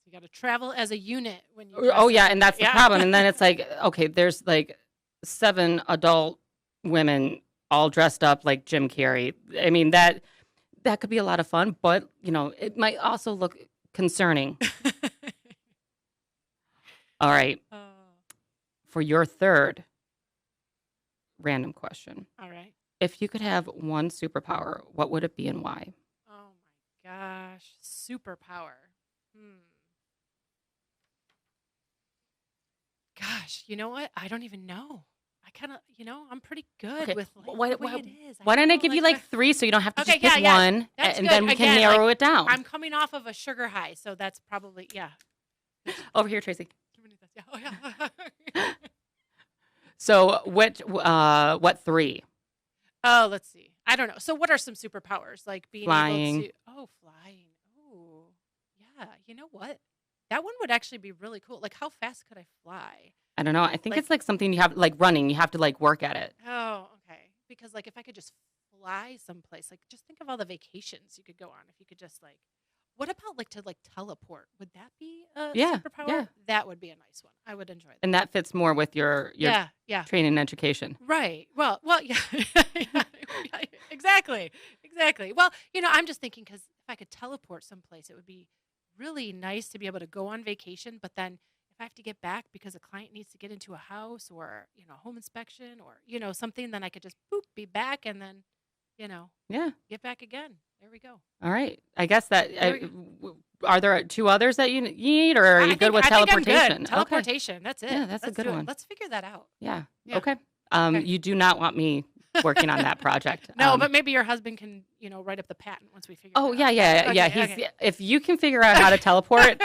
You got to travel as a unit when you. Oh, dress yeah. up. And that's the problem. And then it's like, okay, there's like 7 adult women all dressed up like Jim Carrey. I mean, that could be a lot of fun, but, it might also look concerning. All right. For your third random question. All right. If you could have one superpower, what would it be and why? Oh my gosh. Superpower. Gosh, you know what? I don't even know. I kind of, I'm pretty good Okay. with like Why- the way why- it is. Why don't I know, give you like 3 so you don't have to Okay, just pick yeah, one, that's and good. then we can Again, narrow it down. I'm coming off of a sugar high, so that's probably Over here, Tracy. Yeah. Oh yeah. So what 3? Oh, let's see. I don't know. So, what are some superpowers like being Flying. able to? Oh, flying. Oh, yeah. You know what? That one would actually be really cool. Like, how fast could I fly? I don't know. I think Like- it's like something you have, like running. You have to like work at it. Oh, okay. Because like, if I could just fly someplace, like, just think of all the vacations you could go on if you could just like. What about like to like teleport? Would that be a Yeah, superpower? yeah. That would be a nice one. I would enjoy that. And that fits more with your Yeah. training and education. Right. Well, yeah. Yeah, exactly. Well, I'm just thinking because if I could teleport someplace, it would be really nice to be able to go on vacation. But then if I have to get back because a client needs to get into a house or, home inspection or, something, then I could just be back and then, Yeah. get back again. There we go. All right. I guess that There are there 2 others that you need, or are you good with I think I'm teleportation? good. Teleportation. That's it. Yeah, that's a Let's good do it. one. Let's figure that out. Yeah. Yeah. Okay. Okay. You do not want me working on that project. No, but maybe your husband can, write up the patent once we figure Oh it yeah, out. yeah. Okay, He's if you can figure out how to teleport,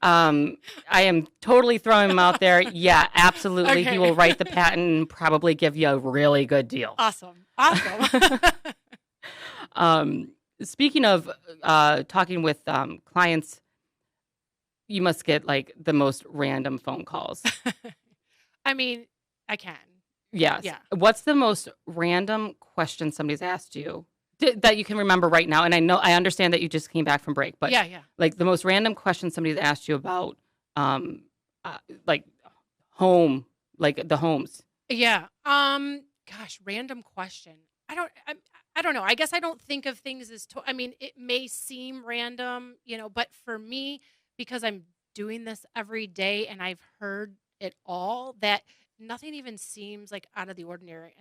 I am totally throwing him out there. Yeah, absolutely. Okay. He will write the patent and probably give you a really good deal. Awesome. Speaking of talking with clients, you must get like the most random phone calls. I mean, I can. Yes. Yeah. What's the most random question somebody's asked you that you can remember right now? And I understand that you just came back from break, but yeah. like the most random question somebody's asked you about, like home, like the homes. Yeah. Gosh, random question. I don't know. I guess I don't think of things as. I mean, it may seem random, but for me, because I'm doing this every day and I've heard it all, that nothing even seems like out of the ordinary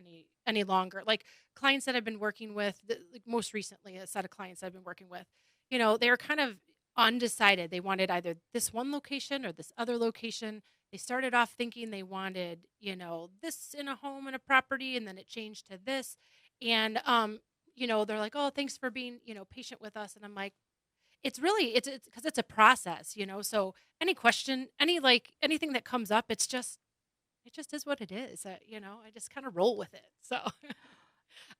any longer. Like clients that I've been working with, like most recently, a set of clients I've been working with, they were kind of undecided. They wanted either this one location or this other location. They started off thinking they wanted, this in a home and a property, and then it changed to this. And, they're like, oh, thanks for being, patient with us. And I'm like, it's really, it's because it's a process, so any question, anything that comes up, it just is what it is. I just kind of roll with it. So,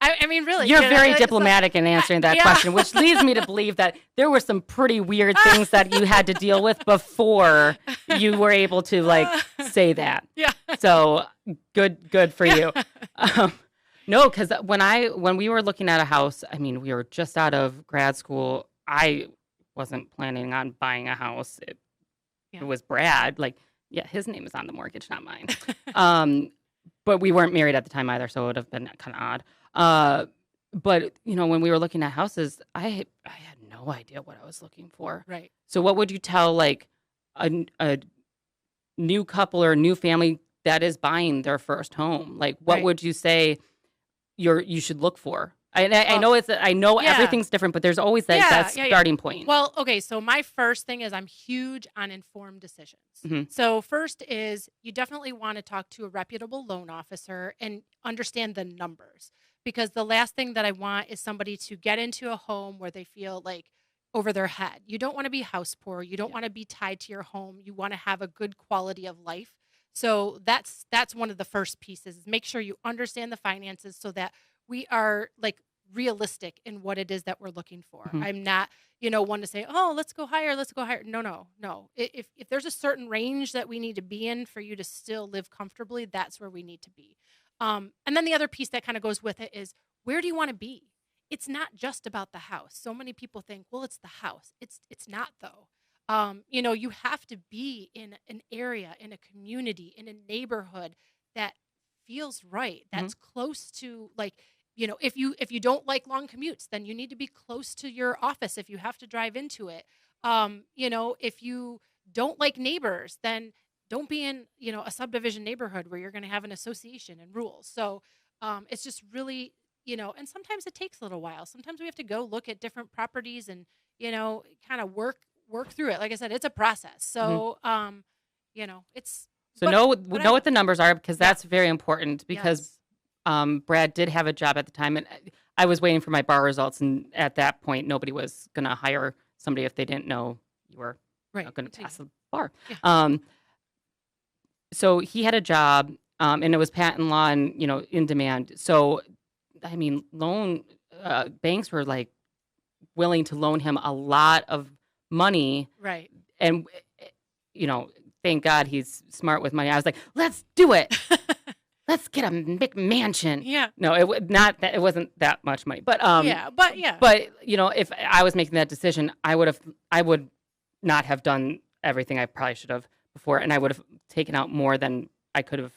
I mean, really, You're very it's diplomatic in answering that yeah. question, which leads me to believe that there were some pretty weird things that you had to deal with before you were able to like say that. Yeah. So good for you. No, because when we were looking at a house, I mean, we were just out of grad school. I wasn't planning on buying a house. It was Brad. Like, yeah, his name is on the mortgage, not mine. But we weren't married at the time either, so it would have been kind of odd. But when we were looking at houses, I had no idea what I was looking for. Right. So what would you tell like a new couple or a new family that is buying their first home? Like, what Right. would you say you should look for? I know yeah. everything's different, but there's always that starting point. Well, okay, so my first thing is I'm huge on informed decisions. Mhm. So first is you definitely want to talk to a reputable loan officer and understand the numbers, because the last thing that I want is somebody to get into a home where they feel like over their head. You don't want to be house poor. You don't want to be tied to your home. You want to have a good quality of life. So that's one of the first pieces, is make sure you understand the finances so that we are like realistic in what it is that we're looking for. Mhm. I'm not, one to say, oh, let's go higher, let's go higher. No. If there's a certain range that we need to be in for you to still live comfortably, that's where we need to be. And then the other piece that kind of goes with it is, where do you want to be? It's not just about the house. So many people think, well, it's the house. It's not though. You have to be in an area, in a community, in a neighborhood that feels right. That's close to, like, if you don't like long commutes, then you need to be close to your office if you have to drive into it. If you don't like neighbors, then don't be in, a subdivision neighborhood where you're going to have an association and rules. So it's just really, and sometimes it takes a little while. Sometimes we have to go look at different properties and, kind of work through it. Like I said, it's a process. So, it's. So but- know but know what the numbers are, because that's very important, because Yes. Brad did have a job at the time, and I was waiting for my bar results, and at that point, nobody was going to hire somebody if they didn't know you were Right. going to pass the bar. Yeah. So he had a job, and it was patent law and, in demand. So, I mean, banks were like willing to loan him a lot of money, Right. and, thank God he's smart with money. I was like, let's do it. Let's get a McMansion. Yeah. No, it wasn't that much money, but But if I was making that decision, I would not have done everything I probably should have before, and I would have taken out more than I could have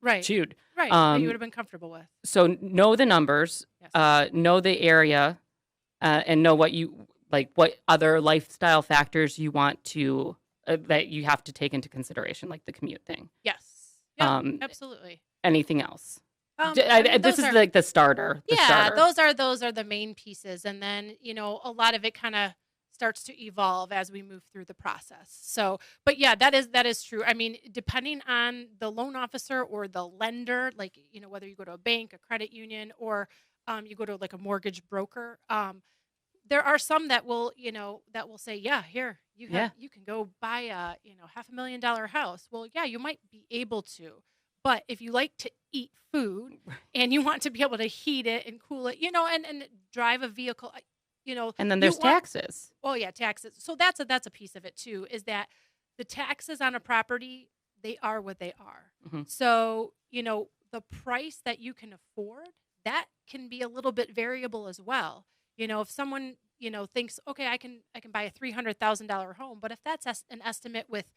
right. chewed. Right. That you would have been comfortable with. So know the numbers, Yes. know the area, and know what other lifestyle factors you want to that you have to take into consideration, like the commute thing. Yes. Yeah, Absolutely. absolutely. Anything else? I mean, This those is are- like the starter. those are the main pieces, and then a lot of it kind of starts to evolve as we move through the process. So, but yeah, that is true. I mean, depending on the loan officer or the lender, like whether you go to a bank, a credit union, or you go to like a mortgage broker, there are some that will say, yeah, here you can go buy a $500,000 house. Well, yeah, you might be able to. But if you like to eat food and you want to be able to heat it and cool it, and drive a vehicle, and then there's taxes. Oh yeah, taxes. So that's a piece of it too, is that the taxes on a property, they are what they are. Mhm. So, the price that you can afford, that can be a little bit variable as well. If someone, thinks, okay, I can buy a $300,000 home, but if that's an estimate with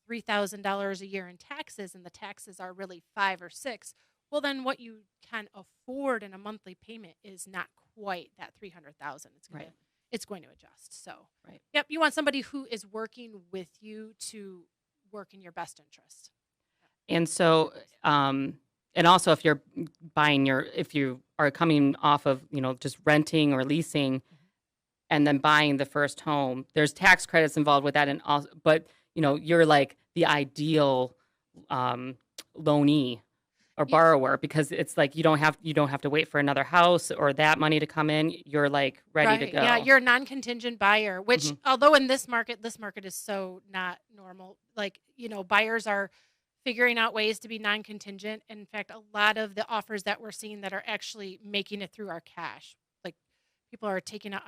$3,000 a year in taxes, and the taxes are really 5 or 6, well, then what you can afford in a monthly payment is not quite that $300,000. It's going to adjust. So, Right. Yep, you want somebody who is working with you to work in your best interest. And so, and also if you're if you are coming off of, just renting or leasing and then buying the first home, there's tax credits involved with that. And also, but you're like the ideal loanee or borrower, because it's like you don't have to wait for another house or that money to come in. You're like ready to go. Yeah, you're a non-contingent buyer, which although in this market is so not normal. Like, buyers are figuring out ways to be non-contingent. In fact, a lot of the offers that we're seeing that are actually making it through our cash. Like, people are taking out,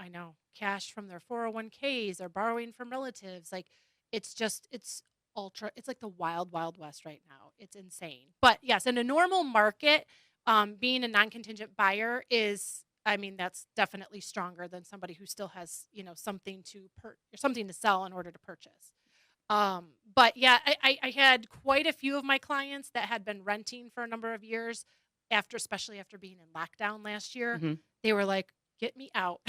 cash from their 401ks or borrowing from relatives. Like, it's like the wild, wild west right now. It's insane. But yes, in a normal market, being a non-contingent buyer that's definitely stronger than somebody who still has, something to sell in order to purchase. But yeah, I had quite a few of my clients that had been renting for a number of years especially after being in lockdown last year. They were like, get me out,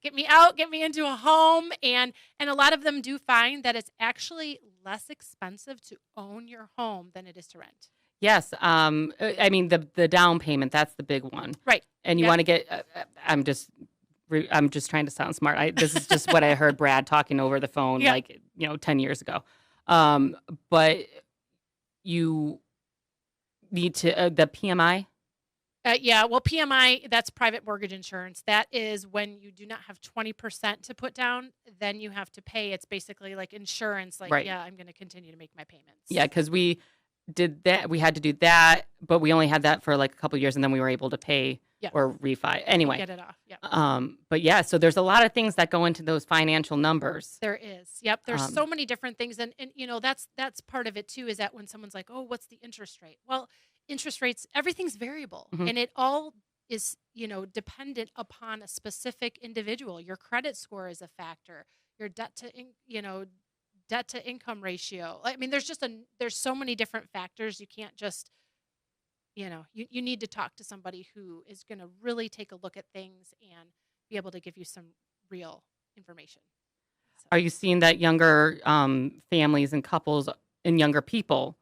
get me out, get me into a home. And a lot of them do find that it's actually less expensive to own your home than it is to rent. Yes. I mean, the down payment, that's the big one. Right. And you want to get, I'm just trying to sound smart. This is just what I heard Brad talking over the phone, 10 years ago. But you need to, the PMI. Yeah, well, PMI, that's private mortgage insurance. That is when you do not have 20% to put down, then you have to pay. It's basically like insurance, like, Right. yeah, I'm going to continue to make my payments. Yeah, because we did that. We had to do that, but we only had that for like a couple of years, and then we were able to pay Yeah. or refi. Anyway, Get it off. Yep. but yeah, so there's a lot of things that go into those financial numbers. There is. Yep. There's so many different things. And that's part of it too, is that when someone's like, oh, what's the interest rate? Well, interest rates, everything's variable, Mhm. and it all is, dependent upon a specific individual. Your credit score is a factor, your debt to income ratio. I mean, there's so many different factors. You can't just, you need to talk to somebody who is going to really take a look at things and be able to give you some real information. So. Are you seeing that younger families and couples and younger people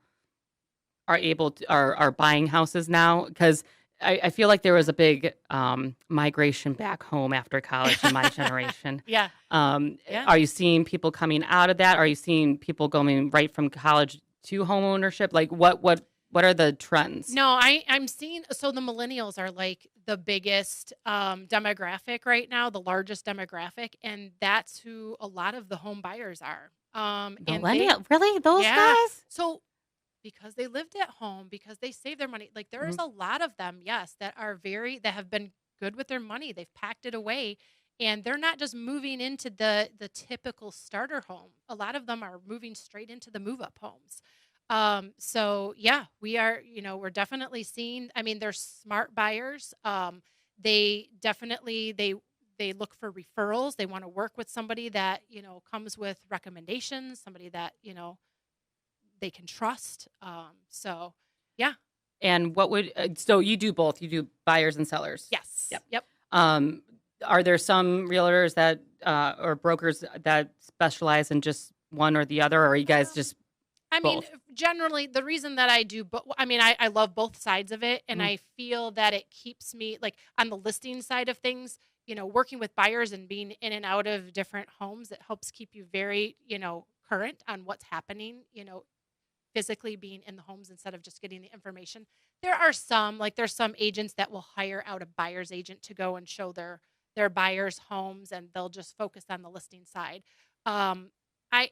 are able to are buying houses now? Because I feel like there was a big migration back home after college in my generation. Yeah. Yeah. Are you seeing people coming out of that? Are you seeing people going right from college to home ownership? Like what are the trends? No, I'm seeing, so the millennials are like the biggest demographic right now, the largest demographic, and that's who a lot of the home buyers are. Millennial, really? Those guys? So because they lived at home, because they saved their money, like there's a lot of them, yes, that have been good with their money. They've packed it away, and they're not just moving into the typical starter home. A lot of them are moving straight into the move up homes. So yeah, we're definitely seeing, I mean, they're smart buyers. They definitely, they look for referrals. They want to work with somebody that, comes with recommendations, somebody that, they can trust. So yeah. And what would so you do both? You do buyers and sellers? Yes. Yep. Are there some realtors that or brokers that specialize in just one or the other, or are you guys just I mean, both? generally, the reason that I do, but I mean, I love both sides of it, and I feel that it keeps me, like, on the listing side of things, working with buyers and being in and out of different homes, it helps keep you very, current on what's happening, physically being in the homes instead of just getting the information. There's some agents that will hire out a buyer's agent to go and show their buyers homes, and they'll just focus on the listing side. I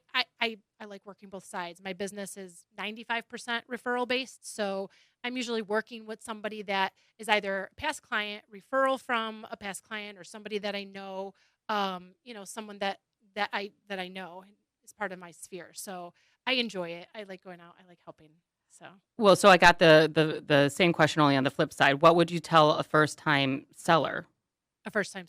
like working both sides. My business is 95% referral based, so I'm usually working with somebody that is either a past client, referral from a past client, or somebody that I know, someone that I know is part of my sphere. So I enjoy it. I like going out. I like helping. So Well, so I got the same question, only on the flip side. What would you tell a first time seller? a first time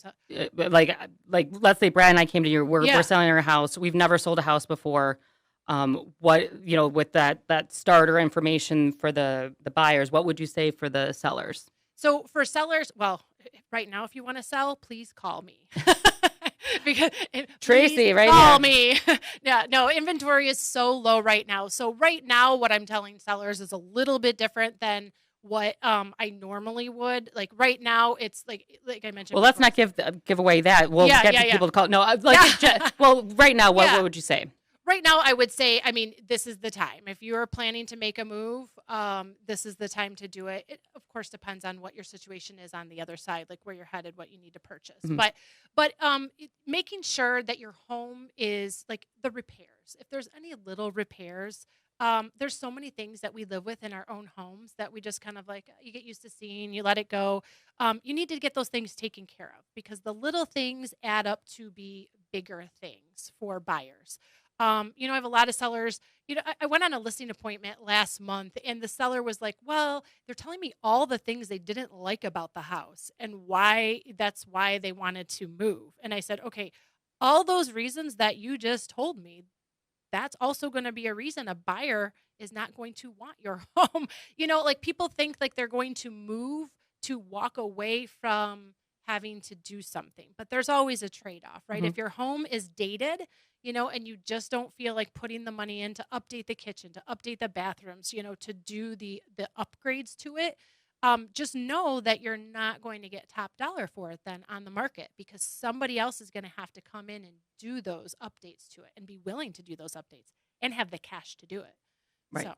Like let's say Brad and I came to you. We're Yeah. selling our house. We've never sold a house before. What with that starter information for the buyers, what would you say for the sellers? So for sellers, well, right now, if you want to sell, please call me. Because Tracy, please right call here. me. Yeah, no, inventory is so low right now. So right now, what I'm telling sellers is a little bit different than what I normally would. Like right now, it's like I mentioned. Well, let's before. not give away that. We'll Yeah, get yeah, to yeah. people to call. No, well, right now, Yeah. what would you say? Right now, I would say, I mean, this is the time. If you're planning to make a move, this is the time to do it. It, of course, depends on what your situation is on the other side, like where you're headed, what you need to purchase. Mhm. But making sure that your home is like the repairs. If there's any little repairs, there's so many things that we live with in our own homes that we just kind of like, you get used to seeing, you let it go. You need to get those things taken care of, because the little things add up to be bigger things for buyers. I have a lot of sellers. I went on a listing appointment last month, and the seller was like, well, they're telling me all the things they didn't like about the house and that's why they wanted to move. And I said, okay, all those reasons that you just told me, that's also going to be a reason a buyer is not going to want your home. Like people think like they're going to move to walk away from having to do something, but there's always a trade-off, right? Mhm. If your home is dated, and you just don't feel like putting the money in to update the kitchen, to update the bathrooms, to do the upgrades to it, just know that you're not going to get top dollar for it then on the market, because somebody else is going to have to come in and do those updates to it and be willing to do those updates and have the cash to do it. Right. So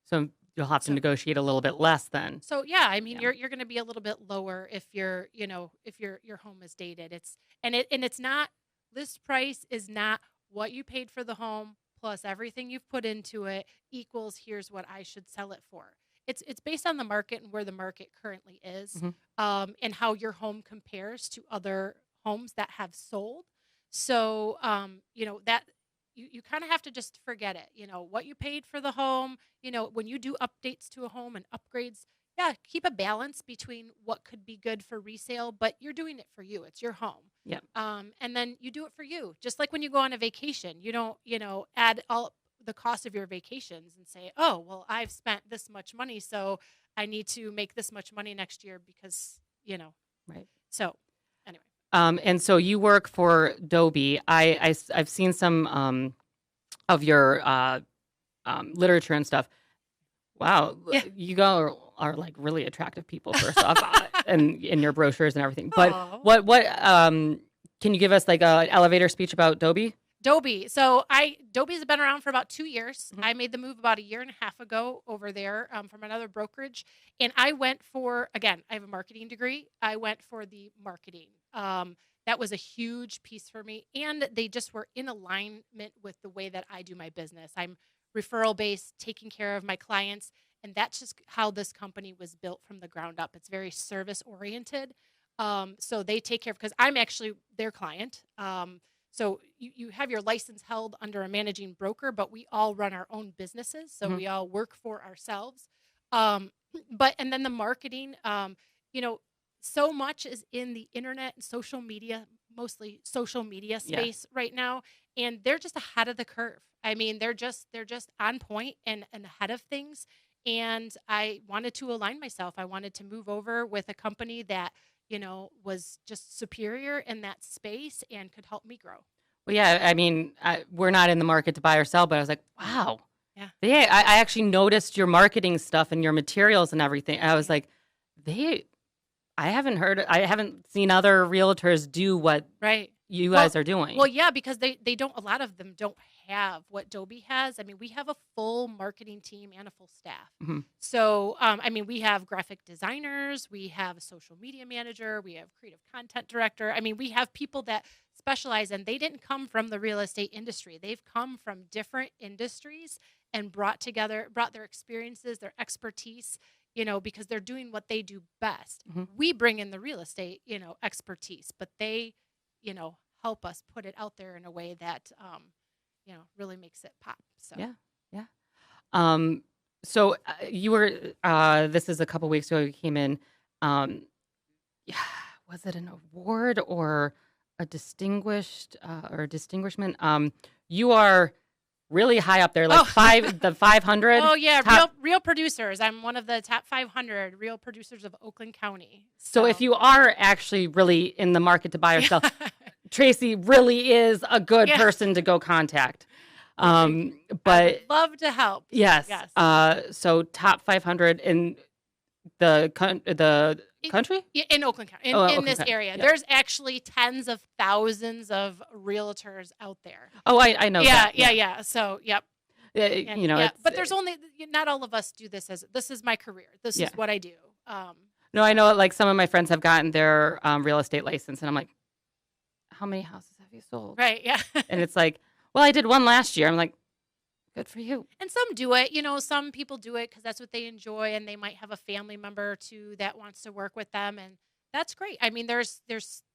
So you'll have to negotiate a little bit less then. So yeah, I mean, you're going to be a little bit lower if you're, if your home is dated. It's not, list price is not what you paid for the home plus everything you've put into it equals here's what I should sell it for. It's based on the market and where the market currently is, and how your home compares to other homes that have sold. So, that you kind of have to just forget it. What you paid for the home, when you do updates to a home and upgrades, yeah, keep a balance between what could be good for resale, but you're doing it for you. It's your home. Yeah. And then you do it for you. Just like when you go on a vacation, you don't, add all the cost of your vacations and say, oh, well, I've spent this much money, so I need to make this much money next year because, Right. So anyway. And so you work for DOBI. I've seen some of your literature and stuff. Wow, you guys are like really attractive people, first off, and in your brochures and everything. But what can you give us like an elevator speech about DOBI? DOBI. So DOBI's been around for about 2 years. I made the move about a year and a half ago over there from another brokerage. And I went for, again, I have a marketing degree. I went for the marketing. That was a huge piece for me. And they just were in alignment with the way that I do my business. I'm referral based, taking care of my clients. And that's just how this company was built from the ground up. It's very service oriented. So they take care of, because I'm actually their client. So you have your license held under a managing broker, but we all run our own businesses. So we all work for ourselves. And then the marketing, so much is in the internet and social media, mostly social media space right now. And they're just ahead of the curve. I mean, they're just on point and ahead of things. And I wanted to align myself. I wanted to move over with a company that, was just superior in that space and could help me grow. Well, yeah, I mean, we're not in the market to buy or sell, but I was like, wow. Yeah. I actually noticed your marketing stuff and your materials and everything. I was like, I haven't seen other realtors do what you guys are doing. Well, yeah, because they don't, a lot of them don't have what DOBI has. I mean, we have a full marketing team and a full staff. So, we have graphic designers, we have a social media manager, we have creative content director. I mean, we have people that specialize, and they didn't come from the real estate industry. They've come from different industries and brought their experiences, their expertise, because they're doing what they do best. We bring in the real estate, expertise, but they, help us put it out there in a way that, really makes it pop. So yeah. So you were, this is a couple weeks ago, you came in, was it an award or a distinguishment? You are really high up there, like the 500. Oh yeah, real producers. I'm one of the top 500 real producers of Oakland County. So if you are actually really in the market to buy or sell, Tracy really is a good person to go contact. But I would love to help. Yes. So top 500 in the country? In Oakland County, in this area. Yeah. There's actually tens of thousands of realtors out there. Oh, I know that. Yeah. So, yep. But there's only, not all of us do this this is my career. This is what I do. No, I know, like some of my friends have gotten their real estate license, and I'm like, how many houses have you sold? Right, yeah. And it's like, well, I did one last year. I'm like, good for you. And some do it. Some people do it because that's what they enjoy, and they might have a family member too that wants to work with them, and that's great. I mean, there's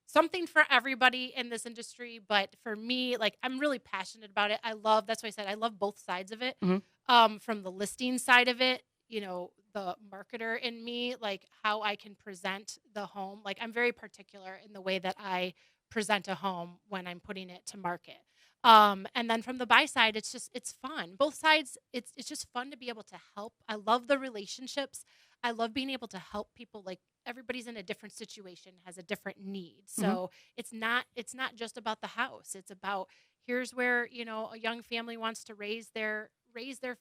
something for everybody in this industry, but for me, like, I'm really passionate about it. That's why I said I love both sides of it. From the listing side of it, the marketer in me, like how I can present the home. Like, I'm very particular in the way that I present a home when I'm putting it to market. And then from the buy side, it's fun. Both sides, it's just fun to be able to help. I love the relationships. I love being able to help people. Like, everybody's in a different situation, has a different need. So it's not just about the house. It's about, here's where, a young family wants to raise their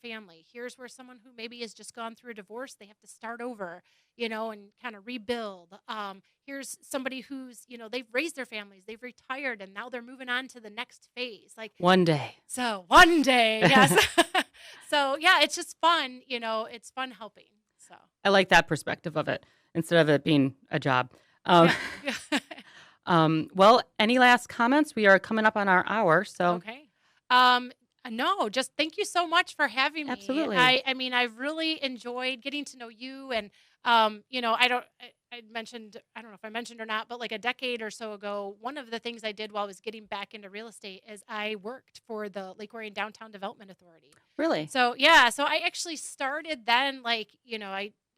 family. Here's where someone who maybe has just gone through a divorce, they have to start over, and kind of rebuild. Here's somebody who's, they've raised their families, they've retired, and now they're moving on to the next phase. Like, one day. So one day, yes. So yeah, it's just fun. It's fun helping. So I like that perspective of it instead of it being a job. Um, yeah. well, any last comments? We are coming up on our hour, so Okay. No, just thank you so much for having me. Absolutely. I mean, I've really enjoyed getting to know you, and I mentioned, I don't know if I mentioned or not, but like a decade or so ago, one of the things I did while I was getting back into real estate is I worked for the Lake Orion Downtown Development Authority. really, So yeah, so I actually started then, like,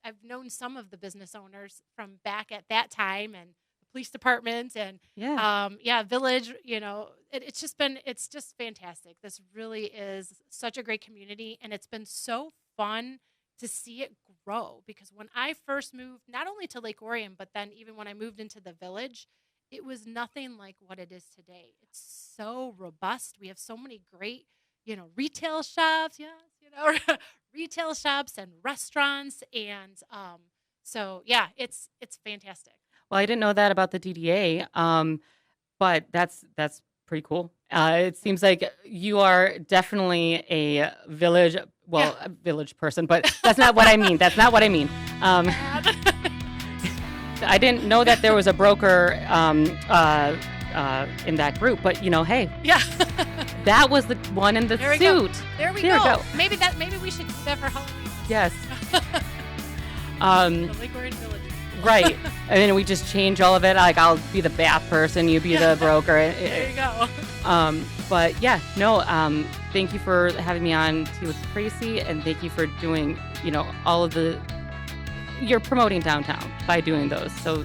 I've known some of the business owners from back at that time, and the police department, and yeah, village. It's just fantastic. This really is such a great community, and it's been so fun to see it grow, because when I first moved, not only to Lake Orion, but then even when I moved into the village, it was nothing like what it is today. It's so robust. We have so many great, retail shops. Yes, retail shops and restaurants, and so yeah, it's fantastic. Well, I didn't know that about the DDA, but that's pretty cool. It seems like you are definitely a village, a village person, but that's not what I mean. That's not what I mean. I didn't know that there was a broker in that group, but hey, Yeah. that was the one in the There we go. suit. There we There we go. go. Maybe we should do that for Halloween. Yes. The Lake Orion Village. Right. And then we just change all of it. Like, I'll be the bath person, you be the broker. There you go. But yeah, no, thank you for having me on Tea with Tracy, and thank you for doing, all of you're promoting downtown by doing those. So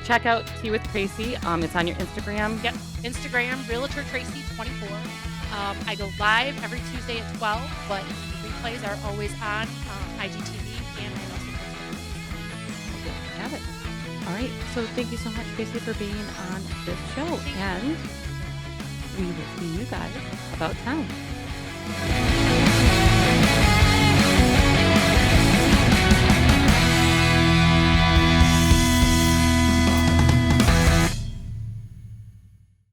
check out Tea with Tracy. It's on your Instagram. Yep. Instagram, Realtor Tracy 24. I go live every Tuesday at 12, but the replays are always on IGTV, and I also Have it. All right. So thank you so much, Tracy, for being on this show. And we will see you guys about town.